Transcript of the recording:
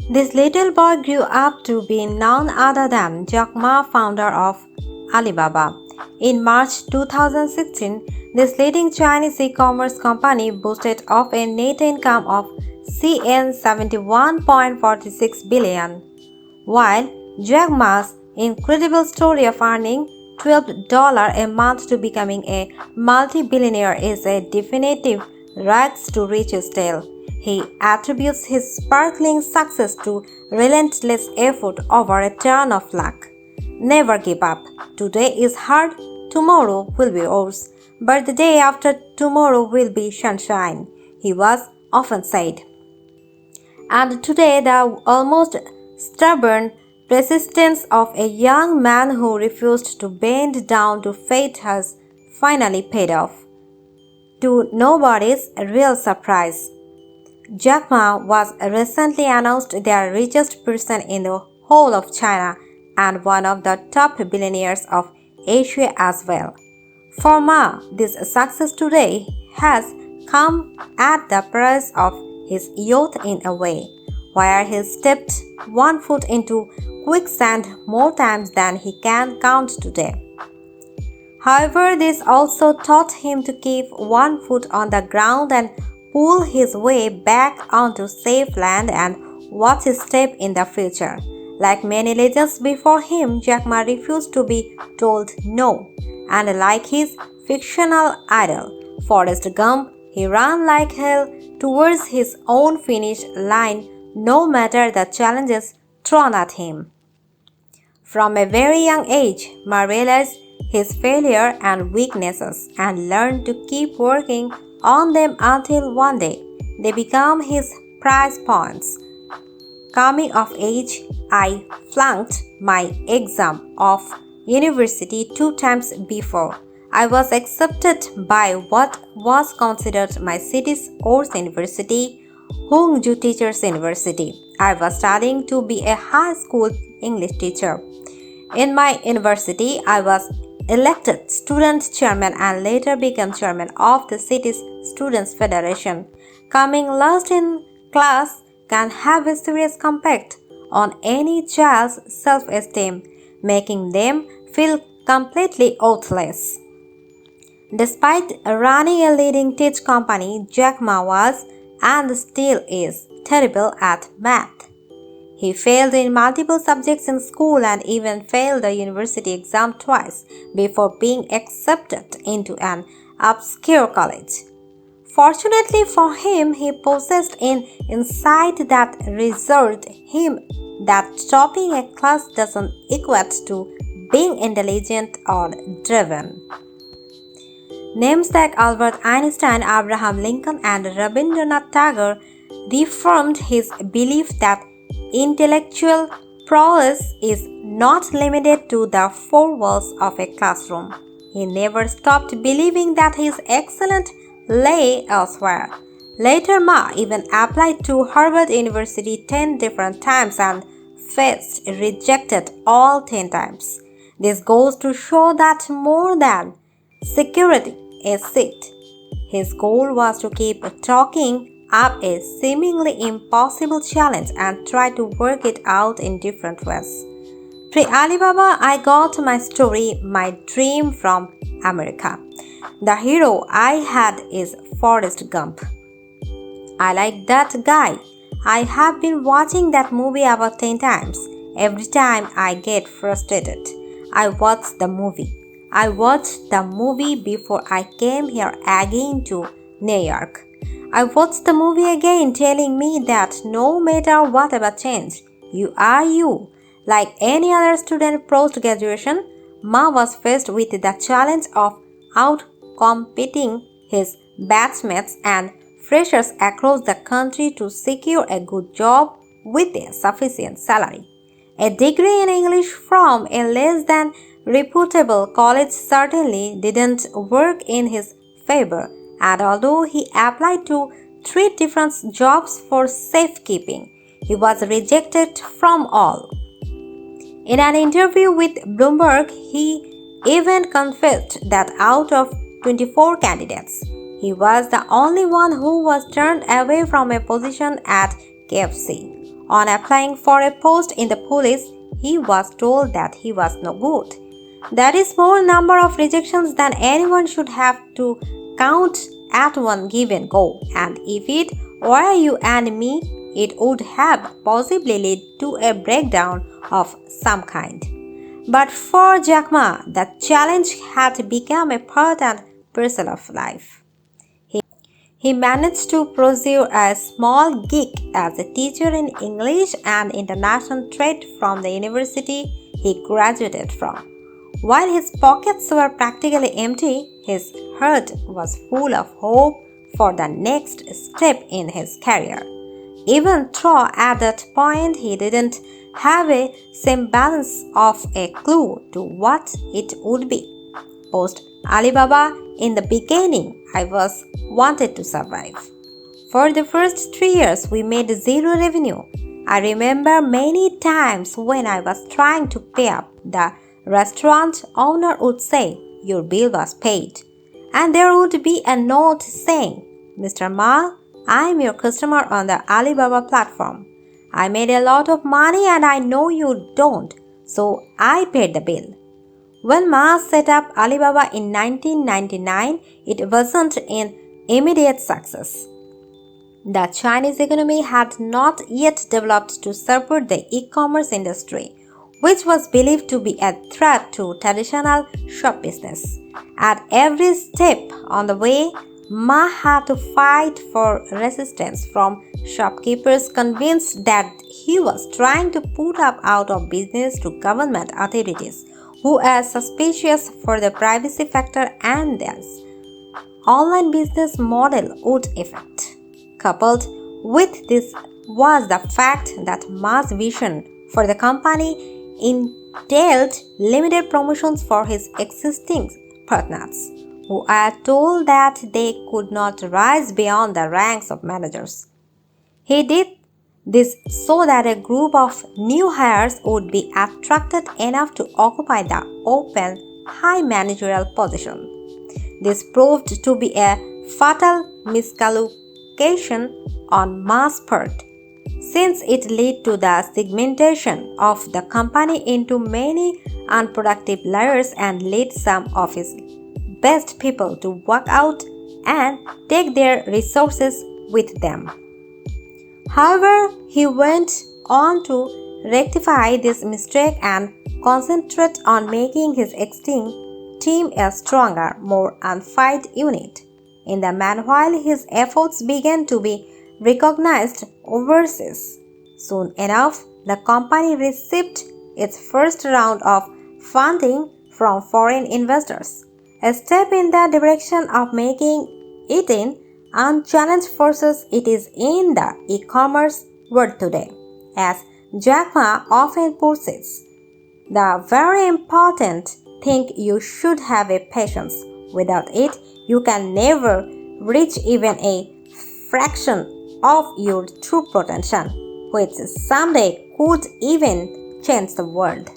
This little boy grew up to be none other than Jack Ma, founder of Alibaba. In March 2016, this leading Chinese e-commerce company boasted of a net income of CN 71.46 billion, while Jack Ma's incredible story of earning $12 a month to becoming a multi-billionaire is a definitive rags to riches tale. He attributes his sparkling success to relentless effort over a turn of luck. Never give up. Today is hard, tomorrow will be yours, but the day after tomorrow will be sunshine, he was often said. And today, the almost stubborn persistence of a young man who refused to bend down to fate has finally paid off. To nobody's real surprise, Jack Ma was recently announced the richest person in the whole of China and one of the top billionaires of Asia as well. For Ma, this success today has come at the price of his youth in a way, where he stepped one foot into quicksand more times than he can count today. However, this also taught him to keep one foot on the ground and pull his way back onto safe land and watch his step in the future. Like many legends before him, Jack Ma refused to be told no, and like his fictional idol, Forrest Gump, he ran like hell towards his own finish line no matter the challenges thrown at him. From a very young age, Ma realized his failure and weaknesses and learned to keep working on them until one day they become his prize points. Coming of age, I flunked my exam of university 2 times before I was accepted by what was considered my city's course university, Hongju Teachers University. I was studying to be a high school English teacher. In my university, I was elected student chairman and later became chairman of the city's Students' Federation. Coming last in class can have a serious impact on any child's self-esteem, making them feel completely worthless. Despite running a leading tech company, Jack Ma was and still is terrible at math. He failed in multiple subjects in school and even failed the university exam twice before being accepted into an obscure college. Fortunately for him, he possessed an insight that reassured him that topping a class doesn't equate to being intelligent or driven. Names like Albert Einstein, Abraham Lincoln, and Rabindranath Tagore reaffirmed his belief that intellectual prowess is not limited to the four walls of a classroom. He never stopped believing that his excellence lay elsewhere. Later, Ma even applied to Harvard University 10 different times and faced rejected all 10 times. This goes to show that more than security a seat, his goal was to keep talking up a seemingly impossible challenge and try to work it out in different ways. Pre-Alibaba, I got my story, my dream from America. The hero I had is Forrest Gump. I like that guy. I have been watching that movie about 10 times. Every time I get frustrated, I watch the movie. I watched the movie before I came here again to New York. I watched the movie again telling me that no matter whatever change, you are you. Like any other student post-graduation, Ma was faced with the challenge of out-competing his batchmates and freshers across the country to secure a good job with a sufficient salary. A degree in English from a less than reputable college certainly didn't work in his favor, and although he applied to 3 different jobs for safekeeping, he was rejected from all. In an interview with Bloomberg, he even confessed that out of 24 candidates, he was the only one who was turned away from a position at KFC. On applying for a post in the police, he was told that he was no good. That is more number of rejections than anyone should have to count at one given go, and if it were you and me, it would have possibly led to a breakdown of some kind. But for Jack Ma, the challenge had become a part and parcel of life. He managed to pursue a small gig as a teacher in English and international trade from the university he graduated from. While his pockets were practically empty, his heart was full of hope for the next step in his career. Even though at that point he didn't have a semblance of a clue to what it would be. Post Alibaba, in the beginning, I was wanted to survive. For the first 3 years, we made zero revenue. I remember many times when I was trying to pay up, the restaurant owner would say, "Your bill was paid." And there would be a note saying, "Mr. Ma, I am your customer on the Alibaba platform. I made a lot of money and I know you don't, so I paid the bill." When Ma set up Alibaba in 1999, it wasn't an immediate success. The Chinese economy had not yet developed to support the e-commerce industry, which was believed to be a threat to traditional shop business. At every step on the way, Ma had to fight for resistance from shopkeepers convinced that he was trying to put up out of business to government authorities who are suspicious for the privacy factor and thus online business model would affect. Coupled with this was the fact that Ma's vision for the company entailed limited promotions for his existing partners, who are told that they could not rise beyond the ranks of managers. He did this so that a group of new hires would be attracted enough to occupy the open, high managerial position. This proved to be a fatal miscalculation on Ma's part, since it led to the segmentation of the company into many unproductive layers and led some of his best people to walk out and take their resources with them. However, he went on to rectify this mistake and concentrate on making his existing team a stronger, more unified unit. In the meanwhile, his efforts began to be recognized overseas. Soon enough, the company received its first round of funding from foreign investors, a step in the direction of making it an unchallenged forces it is in the e-commerce world today. As Jack Ma often puts it, the very important thing you should have a patience. Without it, you can never reach even a fraction of your true potential, which someday could even change the world.